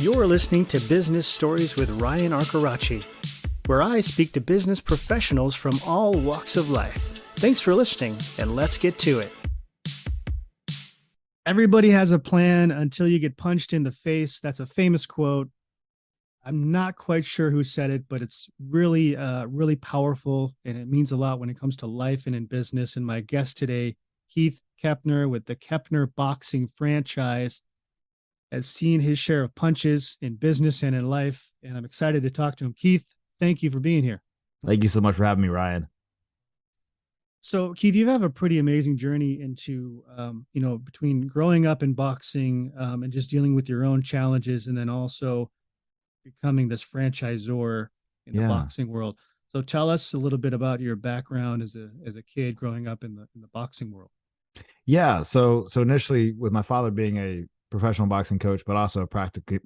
You're listening to Business Stories with Ryan Arcaracci, where I speak to business professionals from all walks of life. Thanks for listening, and let's get to it. Everybody has a plan until you get punched in the face. That's a famous quote. I'm not quite sure who said it, but it's really, really powerful, and it means a lot when it comes to life and in business. And my guest today, Keith Keppner with the Keppner Boxing franchise, has seen his share of punches in business and in life, and I'm excited to talk to him. Keith, thank you for being here. Thank you so much for having me, Ryan. So, Keith, you have a pretty amazing journey into, between growing up in boxing and just dealing with your own challenges, and then also becoming this franchisor in the boxing world. So, tell us a little bit about your background as a kid growing up in the boxing world. Yeah. So initially, with my father being a professional boxing coach, but also a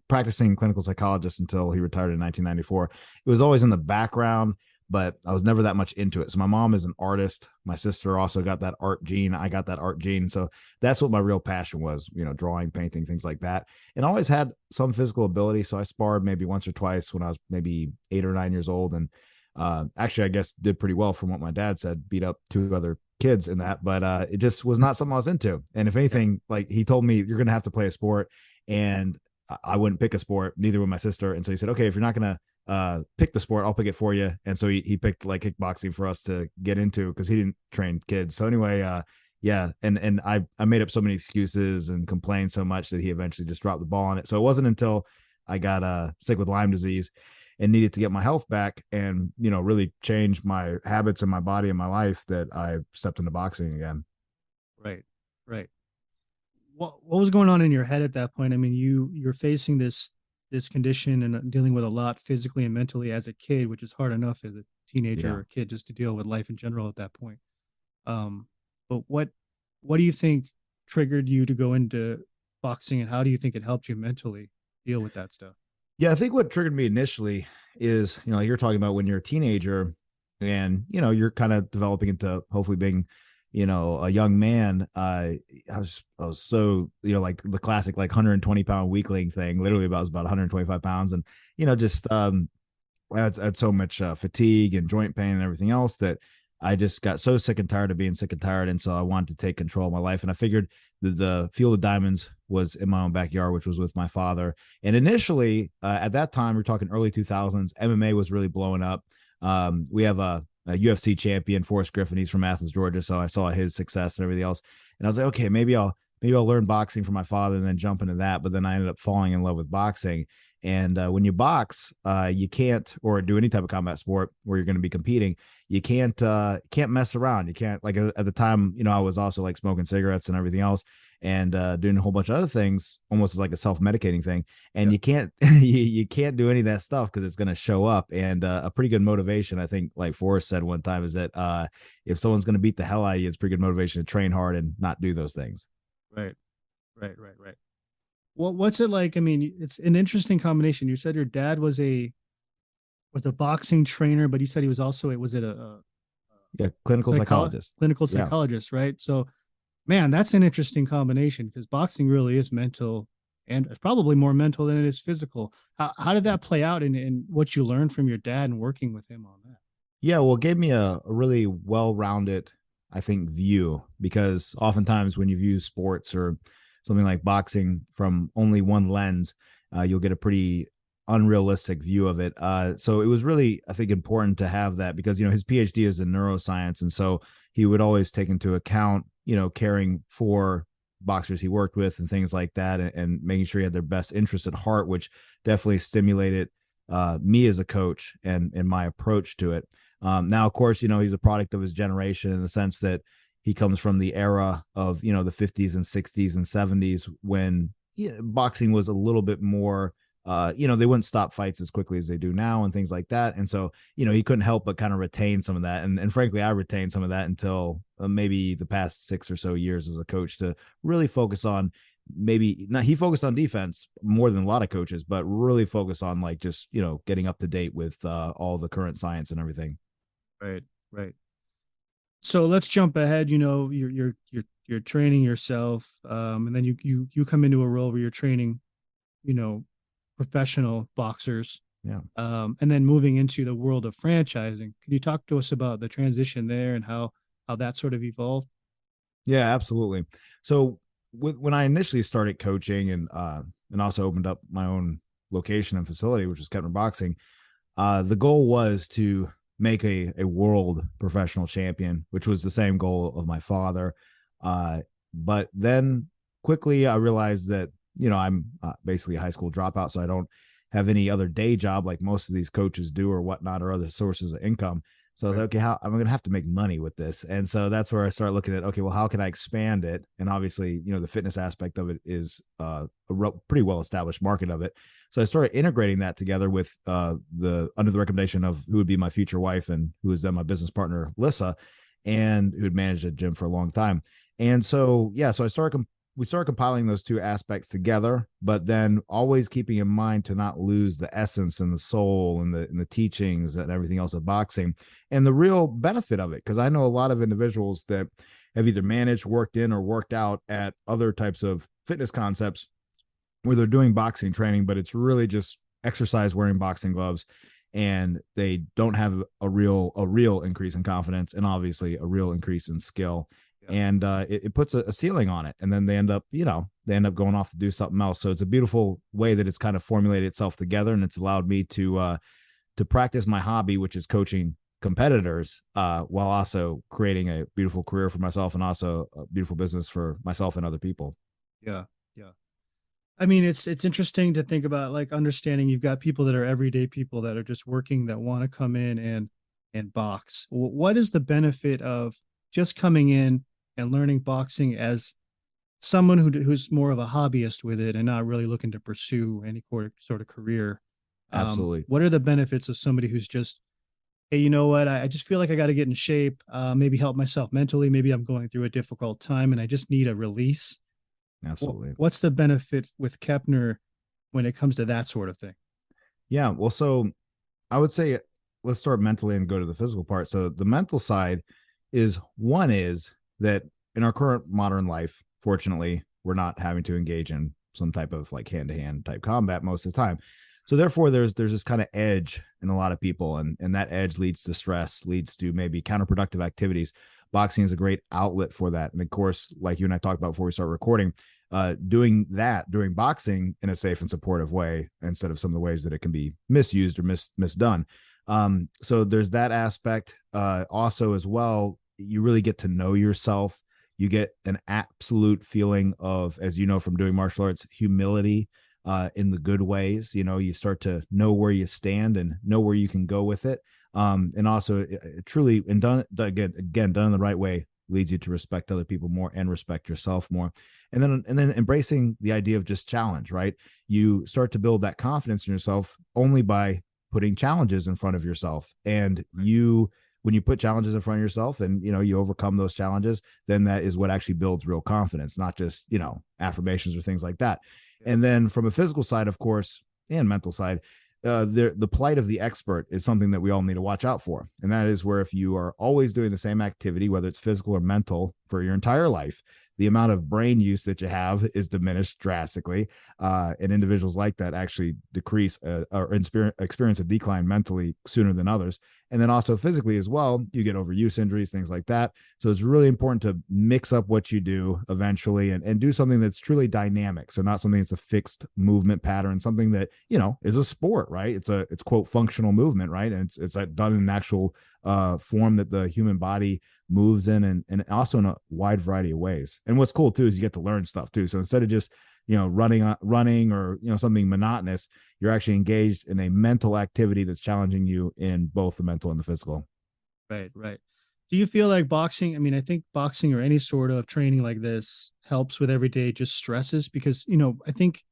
practicing clinical psychologist until he retired in 1994. It was always in the background, but I was never that much into it. So my mom is an artist. My sister also got that art gene. I got that art gene. So that's what my real passion was, drawing, painting, things like that. And I always had some physical ability. So I sparred maybe once or twice when I was maybe 8 or 9 years old. And actually, I guess did pretty well from what my dad said, beat up 2 other kids in that, but it just was not something I was into. And if anything, like he told me, you're going to have to play a sport, and I wouldn't pick a sport, neither would my sister. And so he said, okay, if you're not going to pick the sport, I'll pick it for you. And so he picked like kickboxing for us to get into, because he didn't train kids. So anyway, yeah. And I made up so many excuses and complained so much that he eventually just dropped the ball on it. So it wasn't until I got sick with Lyme disease and needed to get my health back and, really change my habits and my body and my life that I stepped into boxing again. Right. What was going on in your head at that point? I mean, you're facing this condition and dealing with a lot physically and mentally as a kid, which is hard enough as a teenager or a kid just to deal with life in general at that point. But what do you think triggered you to go into boxing, and how do you think it helped you mentally deal with that stuff? Yeah, I think what triggered me initially is, you're talking about when you're a teenager and, you're kind of developing into hopefully being, a young man. I was so, like the classic, like 120-pound weakling thing, literally I was about 125 pounds. And, just I had so much fatigue and joint pain and everything else that I just got so sick and tired of being sick and tired. And so I wanted to take control of my life. And I figured the Field of Diamonds was in my own backyard, which was with my father. And initially, at that time, we're talking early 2000s, MMA was really blowing up. We have a UFC champion, Forrest Griffin. He's from Athens, Georgia. So I saw his success and everything else. And I was like, okay, maybe I'll learn boxing from my father and then jump into that. But then I ended up falling in love with boxing. And when you box, you can't, or do any type of combat sport where you're going to be competing, you can't mess around. You can't, like at the time, I was also like smoking cigarettes and everything else, and doing a whole bunch of other things, almost as like a self-medicating thing. And you can't, you can't do any of that stuff because it's going to show up. And a pretty good motivation, I think, like Forrest said one time, is that if someone's going to beat the hell out of you, it's pretty good motivation to train hard and not do those things. Right. Well, what's it like? I mean, it's an interesting combination. You said your dad was a boxing trainer, but you said he was also a clinical psychologist. Clinical psychologist, right? So, man, that's an interesting combination, because boxing really is mental, and it's probably more mental than it is physical. How did that play out in what you learned from your dad and working with him on that? Yeah, well, it gave me a really well-rounded, I think, view, because oftentimes when you view sports or something like boxing from only one lens, you'll get a pretty unrealistic view of it. So it was really, I think, important to have that, because, his PhD is in neuroscience. And so he would always take into account, caring for boxers he worked with and things like that, and making sure he had their best interest at heart, which definitely stimulated me as a coach and my approach to it. Now, of course, he's a product of his generation, in the sense that he comes from the era of, the 50s and 60s and 70s, when boxing was a little bit more, they wouldn't stop fights as quickly as they do now and things like that. And so, he couldn't help but kind of retain some of that. And frankly, I retained some of that until maybe the past 6 or so years as a coach, to really focus on, maybe not, he focused on defense more than a lot of coaches, but really focus on like just, getting up to date with all the current science and everything. Right. So let's jump ahead. You're training yourself, and then you come into a role where you're training, professional boxers, Yeah. and then moving into the world of franchising. Can you talk to us about the transition there and how that sort of evolved? Yeah, absolutely. So when I initially started coaching and also opened up my own location and facility, which was Kettner Boxing, the goal was to make a world professional champion, which was the same goal of my father. But then quickly I realized that, I'm basically a high school dropout, so I don't have any other day job like most of these coaches do or whatnot, or other sources of income. So I was like, Right. okay, how I'm going to have to make money with this. And so that's where I start looking at, okay, well, how can I expand it? And obviously, the fitness aspect of it is pretty well established market of it. So I started integrating that together with the under the recommendation of who would be my future wife and who is then my business partner, Lissa, and who had managed a gym for a long time. And so, yeah, so we started compiling those two aspects together, but then always keeping in mind to not lose the essence and the soul and the teachings and everything else of boxing and the real benefit of it. Because I know a lot of individuals that have either managed, worked in, or worked out at other types of fitness concepts where they're doing boxing training, but it's really just exercise wearing boxing gloves, and they don't have a real increase in confidence and obviously a real increase in skill. Yeah. And it puts a ceiling on it, and then they end up going off to do something else. So it's a beautiful way that it's kind of formulated itself together, and it's allowed me to practice my hobby, which is coaching competitors, while also creating a beautiful career for myself and also a beautiful business for myself and other people. Yeah. Yeah. I mean, it's interesting to think about, like, understanding you've got people that are everyday people that are just working, that want to come in and box. What is the benefit of just coming in and learning boxing as someone who's more of a hobbyist with it and not really looking to pursue any sort of career? Absolutely. What are the benefits of somebody who's just, hey, you know what? I just feel like I got to get in shape, maybe help myself mentally. Maybe I'm going through a difficult time and I just need a release. Absolutely. What's the benefit with Keppner when it comes to that sort of thing? Yeah. Well, so I would say let's start mentally and go to the physical part. So the mental side is that in our current modern life, fortunately, we're not having to engage in some type of like hand to hand type combat most of the time. So therefore there's this kind of edge in a lot of people, and that edge leads to stress, leads to maybe counterproductive activities. Boxing is a great outlet for that. And of course, like you and I talked about before we start recording, doing boxing in a safe and supportive way instead of some of the ways that it can be misused or misdone. So there's that aspect. Also, as well, you really get to know yourself. You get an absolute feeling of, as you know from doing martial arts, humility in the good ways. You start to know where you stand and know where you can go with it. And also, truly, and done again, done in the right way, leads you to respect other people more and respect yourself more. And then embracing the idea of just challenge, right? You start to build that confidence in yourself only by putting challenges in front of yourself. And when you put challenges in front of yourself and you overcome those challenges, then that is what actually builds real confidence, not just affirmations or things like that. Yeah. And then from a physical side, of course, and mental side, the plight of the expert is something that we all need to watch out for. And that is where if you are always doing the same activity, whether it's physical or mental, for your entire life, the amount of brain use that you have is diminished drastically. And individuals like that actually decrease or experience a decline mentally sooner than others. And then also physically as well, you get overuse injuries, things like that. So it's really important to mix up what you do eventually and do something that's truly dynamic. So not something that's a fixed movement pattern, something that, is a sport, right? It's quote functional movement, right? And it's done in an actual form that the human body moves in, and also in a wide variety of ways. And what's cool too is you get to learn stuff too. So instead of just running or something monotonous, you're actually engaged in a mental activity that's challenging you in both the mental and the physical. Right, right. Do you feel like boxing? I mean, I think boxing or any sort of training like this helps with everyday just stresses because, I think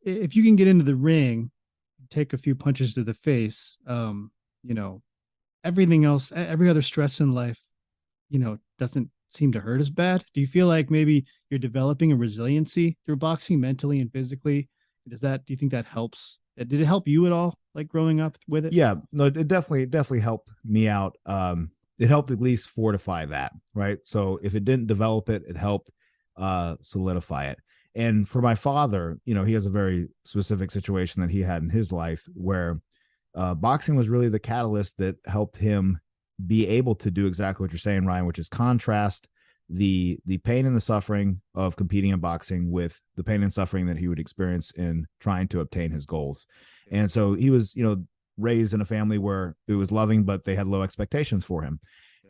if you can get into the ring, take a few punches to the face, you know, everything else, every other stress in life, doesn't seem to hurt as bad. Do you feel like maybe you're developing a resiliency through boxing mentally and physically? Do you think that helps? Did it help you at all, like growing up with it? Yeah, no, it definitely helped me out. It helped at least fortify that, right? So if it didn't develop it, it helped solidify it. And for my father, he has a very specific situation that he had in his life where boxing was really the catalyst that helped him be able to do exactly what you're saying, Ryan, which is contrast the pain and the suffering of competing in boxing with the pain and suffering that he would experience in trying to obtain his goals. And so he was, raised in a family where it was loving, but they had low expectations for him.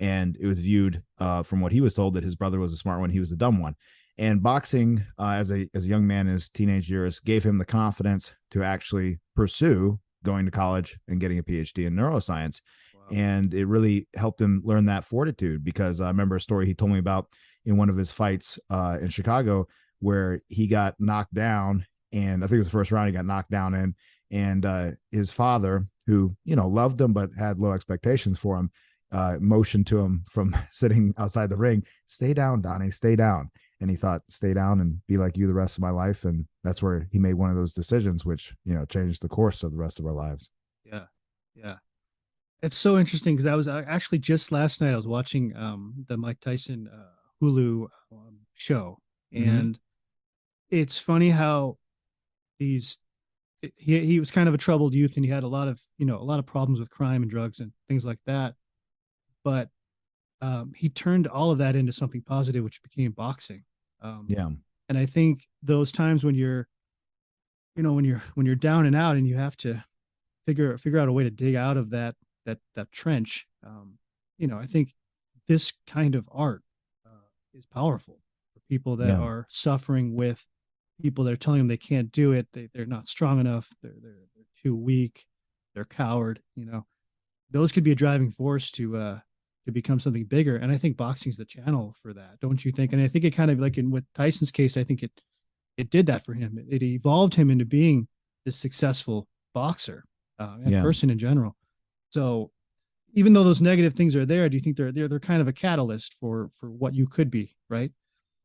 And it was viewed, from what he was told, that his brother was a smart one, he was the dumb one. And boxing, as a young man in his teenage years, gave him the confidence to actually pursue going to college and getting a PhD in neuroscience. Wow. And it really helped him learn that fortitude, because I remember a story he told me about in one of his fights in Chicago, where he got knocked down, and I think it was the first round he got knocked down in, and his father, who loved him but had low expectations for him, motioned to him from sitting outside the ring, "Stay down, Donnie, stay down." And he thought, stay down and be like you the rest of my life. And that's where he made one of those decisions, which, changed the course of the rest of our lives. Yeah. Yeah. It's so interesting because I was actually just last night, I was watching the Mike Tyson Hulu show. And it's funny how these, he was kind of a troubled youth, and he had a lot of, a lot of problems with crime and drugs and things like that. But he turned all of that into something positive, which became boxing. Yeah. And I think those times when you're, when you're down and out, and you have to figure out a way to dig out of that trench. I think this kind of art is powerful for people that are suffering with people that are telling them they can't do it. They're not strong enough. They're too weak. They're coward. Those could be a driving force to become something bigger. And I think boxing is the channel for that, don't you think? And I think it kind of, like with Tyson's case, I think it did that for him. It evolved him into being this successful boxer and person in general. So even though those negative things are there, do you think they're kind of a catalyst for what you could be, right?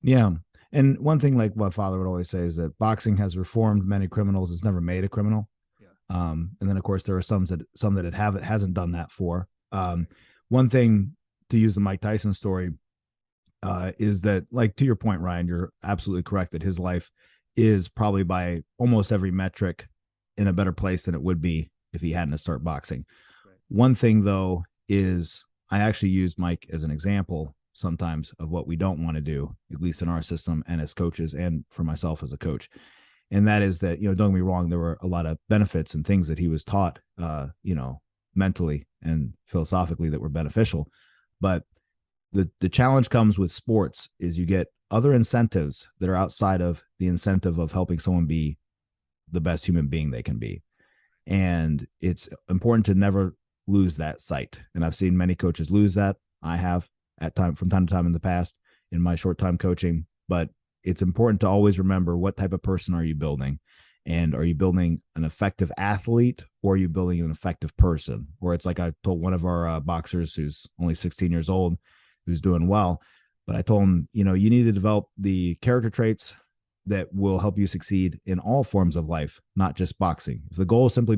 Yeah. And one thing, like what father would always say, is that boxing has reformed many criminals. It's never made a criminal. Yeah. And then of course there are some that it hasn't done that for. One thing, to use the Mike Tyson story, is that, like, to your point, Ryan, you're absolutely correct that his life is probably by almost every metric in a better place than it would be if he hadn't started boxing. Right. One thing, though, is I actually use Mike as an example sometimes of what we don't want to do, at least in our system and as coaches, and for myself as a coach. And that is that, don't get me wrong, there were a lot of benefits and things that he was taught, mentally and philosophically, that were beneficial. But the challenge comes with sports is you get other incentives that are outside of the incentive of helping someone be the best human being they can be. And it's important to never lose that sight. And I've seen many coaches lose that. I have from time to time in the past in my short time coaching, but it's important to always remember, what type of person are you building? And are you building an effective athlete, or are you building an effective person? Or it's like I told one of our boxers who's only 16 years old, who's doing well, but I told him, you need to develop the character traits that will help you succeed in all forms of life, not just boxing. If the goal simply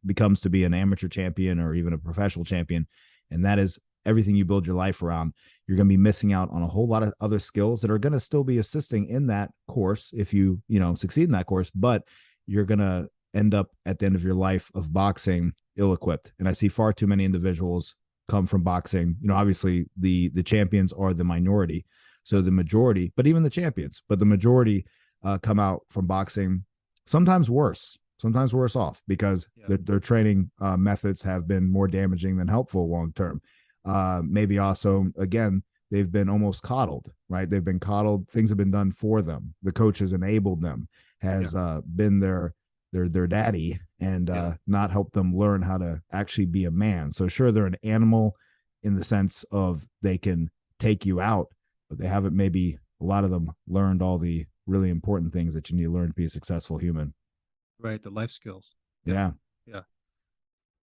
becomes to be an amateur champion or even a professional champion, and that is everything you build your life around, you're going to be missing out on a whole lot of other skills that are going to still be assisting in that course if you succeed in that course, but you're going to end up at the end of your life of boxing ill-equipped. And I see far too many individuals come from boxing. Obviously the champions are the minority. So the majority, but even the champions, but the majority come out from boxing sometimes worse off, because their training methods have been more damaging than helpful long-term. Maybe also, again, they've been almost coddled, right? They've been coddled. Things have been done for them. The coach has enabled them, has been their daddy, and not helped them learn how to actually be a man. So sure, they're an animal in the sense of they can take you out, but they haven't, maybe a lot of them, learned all the really important things that you need to learn to be a successful human. Right. The life skills. Yeah. Yeah.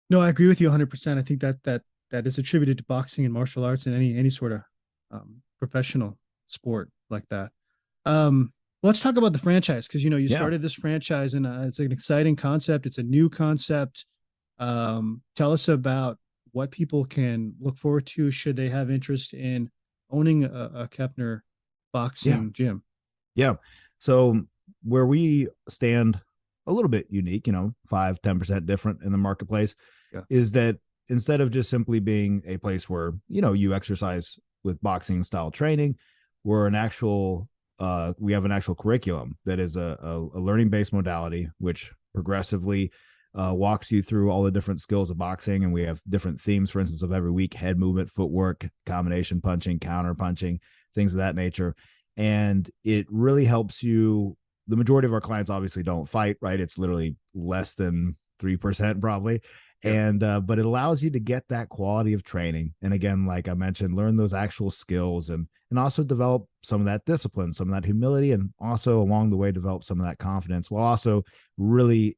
No, I agree with you 100%. I think that is attributed to boxing and martial arts and any sort of professional sport like that. Let's talk about the franchise, because you started this franchise, and it's an exciting concept. It's a new concept. Tell us about what people can look forward to should they have interest in owning a Keppner boxing gym. Yeah. So where we stand a little bit unique, 5-10% different in the marketplace, Yeah. is that instead of just simply being a place where, you exercise with boxing style training, we're an actual, we have an actual curriculum that is a learning based modality, which progressively walks you through all the different skills of boxing. And we have different themes, for instance, of every week: head movement, footwork, combination punching, counter punching, things of that nature. And it really helps you. The majority of our clients obviously don't fight, right? It's literally less than 3% probably. Yeah. And but it allows you to get that quality of training, and again, like I mentioned, learn those actual skills, and also develop some of that discipline, some of that humility, and also along the way develop some of that confidence, while also really,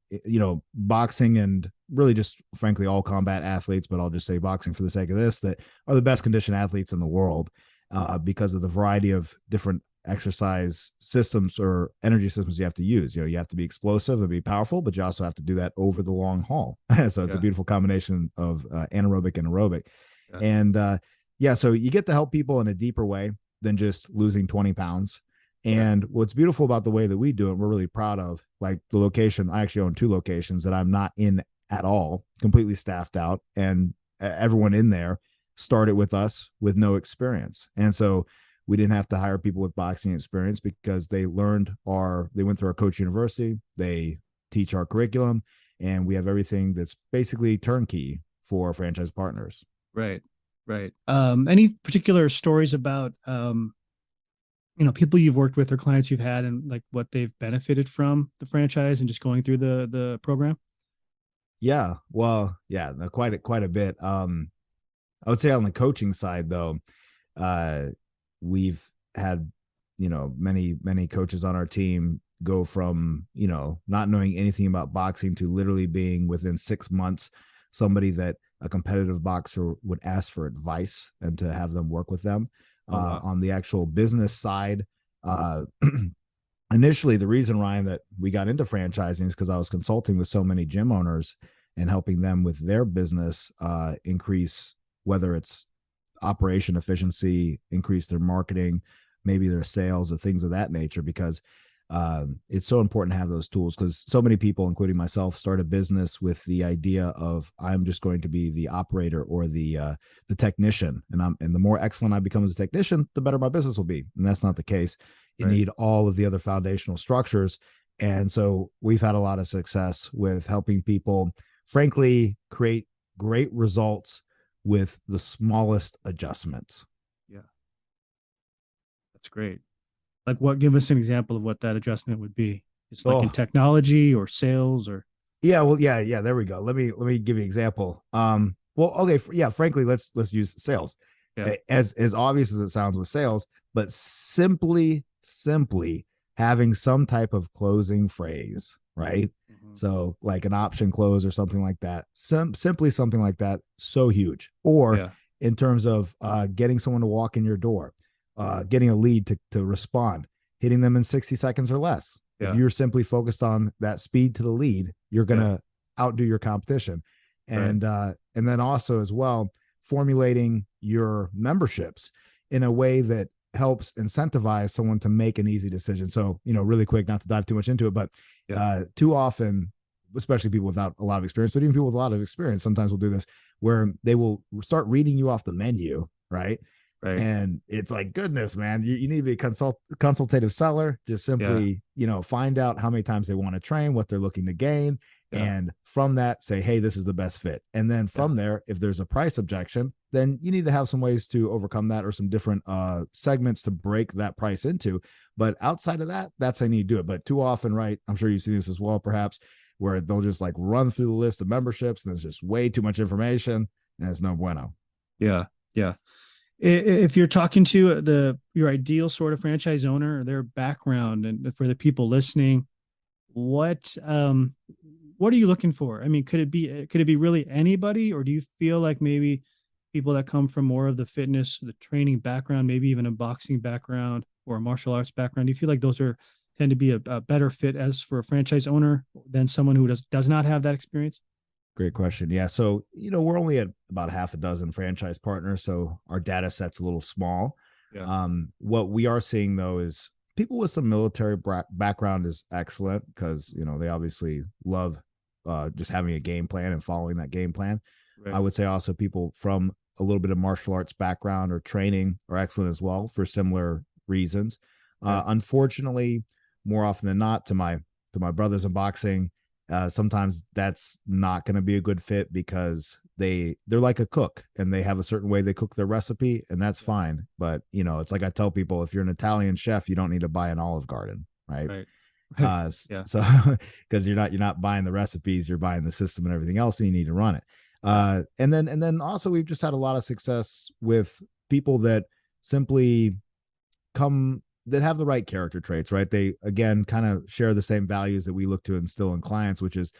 boxing, and really just frankly all combat athletes, but I'll just say boxing for the sake of this, that are the best conditioned athletes in the world, because of the variety of different exercise systems or energy systems you have to use. You have to be explosive and be powerful, but you also have to do that over the long haul. So it's a Yeah. beautiful combination of anaerobic and aerobic. Yeah. And yeah, so you get to help people in a deeper way than just losing 20 pounds. Yeah. And what's beautiful about the way that we do it, we're really proud of, like the location. I actually own 2 locations that I'm not in at all, completely staffed out, and everyone in there started with us with no experience. And so we didn't have to hire people with boxing experience, because they went through our coach university, they teach our curriculum, and we have everything that's basically turnkey for franchise partners. Right. Right. Any particular stories about, people you've worked with or clients you've had, and like what they've benefited from the franchise and just going through the program? Yeah, well, yeah, quite a bit. I would say on the coaching side, though, uh, we've had, many coaches on our team go from, not knowing anything about boxing to literally being within 6 months somebody that a competitive boxer would ask for advice, and to have them work with them. Oh, wow. On the actual business side, uh, initially, the reason, Ryan, that we got into franchising is because I was consulting with so many gym owners and helping them with their business increase, whether it's operation efficiency, increase their marketing, maybe their sales, or things of that nature, because it's so important to have those tools, because so many people, including myself, start a business with the idea of, I'm just going to be the operator or the technician, and the more excellent I become as a technician, the better my business will be. And that's not the case. You Right. need all of the other foundational structures. And so we've had a lot of success with helping people, frankly, create great results with the smallest adjustments. Yeah. That's great. Like what, give us an example of what that adjustment would be. It's like in Oh, technology or sales or. yeah, well, yeah, there we go. Let me give you an example. Well, okay, yeah, frankly, let's use sales. Yeah. As obvious as it sounds with sales, but simply having some type of closing phrase, right? Mhm. So like an option close or something like that. Simply something like that, so huge. Or Yeah. in terms of getting someone to walk in your door, getting a lead to respond, hitting them in 60 seconds or less. If Yeah. you're simply focused on that speed to the lead, you're Yeah. gonna outdo your competition. Right. And then also as well, formulating your memberships in a way that helps incentivize someone to make an easy decision. So, really quick, not to dive too much into it, but Yeah. too often, especially people without a lot of experience, but even people with a lot of experience, sometimes will do this, where they will start reading you off the menu, right? Right. And it's like, goodness, man, you need to be a consultative seller. Just Yeah. simply, find out how many times they want to train, what they're looking to gain. Yeah. And from that, say, hey, this is the best fit. And then Yeah. from there, if there's a price objection, then you need to have some ways to overcome that, or some different segments to break that price into. But outside of that, that's how you need to do it. But too often, right, I'm sure you've seen this as well, perhaps, where they'll just like run through the list of memberships, and there's just way too much information, and it's no bueno. Yeah. Yeah. If you're talking to your ideal sort of franchise owner or their background, and for the people listening, what are you looking for? I mean, could it be really anybody, or do you feel like maybe people that come from more of the fitness, the training background, maybe even a boxing background or a martial arts background? Do you feel like those tend to be a better fit as for a franchise owner than someone who does not have that experience? Great question. Yeah. So, we're only at about half a dozen franchise partners. So our data set's a little small. Yeah. What we are seeing, though, is people with some military background is excellent because they obviously love just having a game plan and following that game plan. I Right. would say also people from a little bit of martial arts background or training are excellent as well for similar reasons. Right. Unfortunately, more often than not, to my brothers in boxing, sometimes that's not going to be a good fit because they're like a cook and they have a certain way they cook their recipe, and that's fine. But it's like I tell people, if you're an Italian chef, you don't need to buy an Olive Garden, right? Right. Right. Yeah. So because you're not buying the recipes, you're buying the system and everything else, and you need to run it. Yeah. And then also we've just had a lot of success with people that simply come that have the right character traits, right? They again kind of share the same values that we look to instill in clients, which is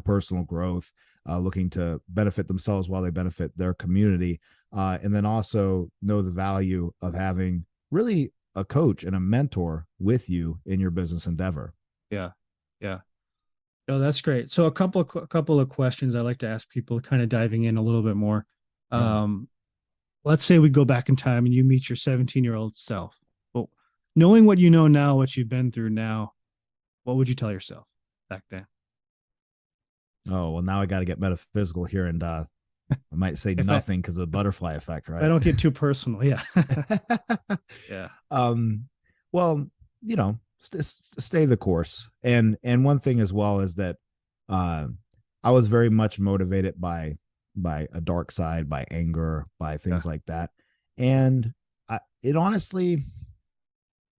personal growth, looking to benefit themselves while they benefit their community, and then also know the value of having really a coach and a mentor with you in your business endeavor. Yeah. Yeah. No, that's great. So a couple of questions I like to ask people, kind of diving in a little bit more. Yeah. Um, let's say we go back in time and you meet your 17-year-old self. Well, knowing what you know now, what you've been through now, what would you tell yourself back then? Oh, well, now I got to get metaphysical here, and I might say If I nothing because of the butterfly effect, I right? don't get too personal, yeah. Yeah. um, well, stay the course, and one thing as well is that uh, I was very much motivated by a dark side, by anger, by Yeah. things like that, and it honestly,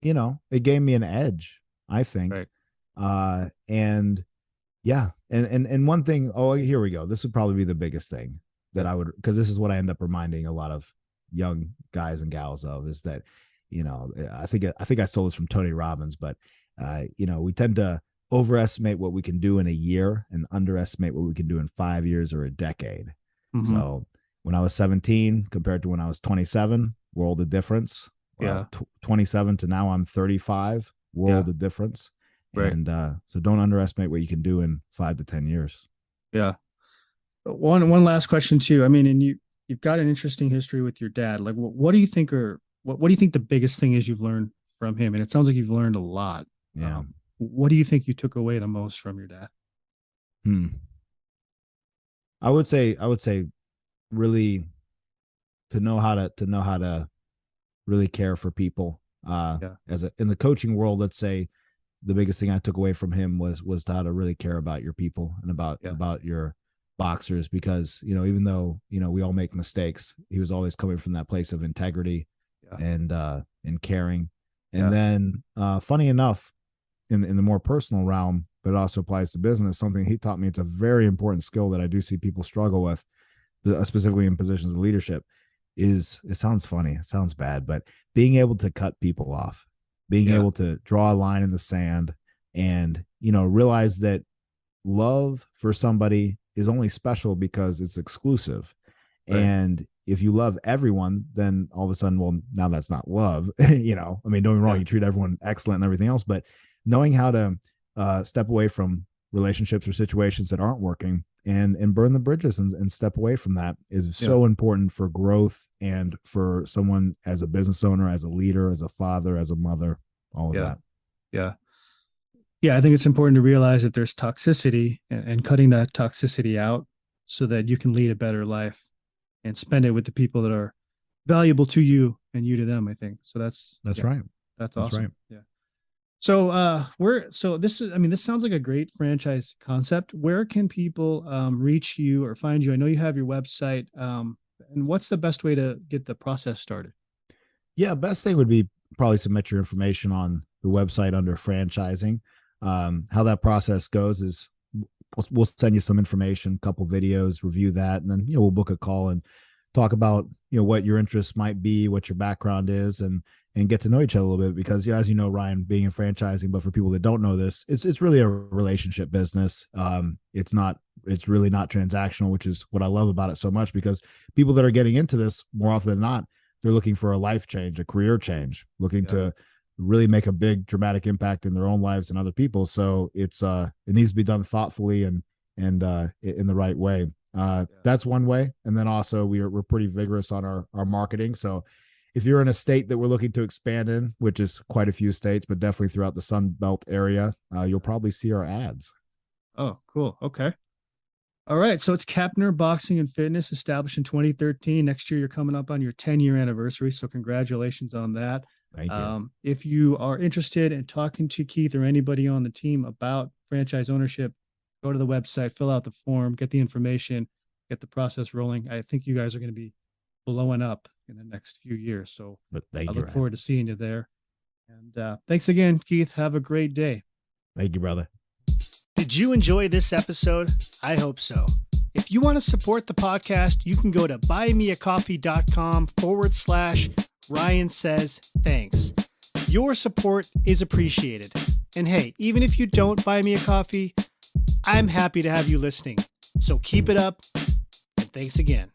it gave me an edge, I think, Right. and yeah, and one thing. Oh, here we go. This would probably be the biggest thing that Yeah. I would, because this is what I end up reminding a lot of young guys and gals of, is that I think I stole this from Tony Robbins, but we tend to overestimate what we can do in a year and underestimate what we can do in 5 years or a decade. Hmm. So when I was 17 compared to when I was 27, world of difference. Yeah. 27 to now I'm 35, Yeah. world of difference. Right. And so don't underestimate what you can do in 5 to 10 years. Yeah. One last question too. I mean, and you've got an interesting history with your dad. Like, what do you think are what do you think the biggest thing is you've learned from him? And it sounds like you've learned a lot. Yeah. What do you think you took away the most from your dad? Hmm. I would say really to know how to really care for people. Yeah. In the coaching world, let's say the biggest thing I took away from him was how to really care about your people and about Yeah. about your boxers, because even though we all make mistakes, he was always coming from that place of integrity Yeah. and caring. And Yeah. then funny enough, in the more personal realm, but it also applies to business, something he taught me, it's a very important skill that I do see people struggle with, specifically in positions of leadership, is, it sounds funny, it sounds bad, but being able to cut people off, being Yeah. able to draw a line in the sand, and realize that love for somebody is only special because it's exclusive. Right. And if you love everyone, then all of a sudden, well, now that's not love. I mean, don't get me wrong, Yeah. you treat everyone excellent and everything else, but knowing how to step away from relationships or situations that aren't working, and burn the bridges, and step away from that, is Yeah. so important for growth and for someone as a business owner, as a leader, as a father, as a mother, all of Yeah. that. Yeah. Yeah. I think it's important to realize that there's toxicity and cutting that toxicity out so that you can lead a better life and spend it with the people that are valuable to you and you to them, I think. So That's yeah, right. that's That's awesome. right. Yeah. So this is, I mean, this sounds like a great franchise concept. Where can people reach you or find you? I know you have your website. And what's the best way to get the process started? Yeah, best thing would be probably submit your information on the website under franchising. How that process goes is we'll send you some information, a couple videos, review that, and then we'll book a call and talk about what your interests might be, what your background is, and get to know each other a little bit. Because as you know, Ryan, being in franchising, but for people that don't know this, it's really a relationship business. It's really not transactional, which is what I love about it so much, because people that are getting into this, more often than not, they're looking for a life change, a career change, looking Yeah. to really make a big dramatic impact in their own lives and other people. So it needs to be done thoughtfully and in the right way. Yeah. That's one way. And then also we're pretty vigorous on our marketing. So if you're in a state that we're looking to expand in, which is quite a few states, but definitely throughout the Sun Belt area, you'll probably see our ads. Oh, cool. Okay. All right. So it's Keppner Boxing and Fitness, established in 2013. Next year, you're coming up on your 10-year anniversary. So congratulations on that. Thank you. If you are interested in talking to Keith or anybody on the team about franchise ownership, go to the website, fill out the form, get the information, get the process rolling. I think you guys are going to be blowing up in the next few years. So I look forward to seeing you there. And thanks again, Keith. Have a great day. Thank you, brother. Did you enjoy this episode? I hope so. If you want to support the podcast, you can go to buymeacoffee.com/Ryan Says Thanks. Your support is appreciated. And hey, even if you don't buy me a coffee, I'm happy to have you listening. So keep it up, and thanks again.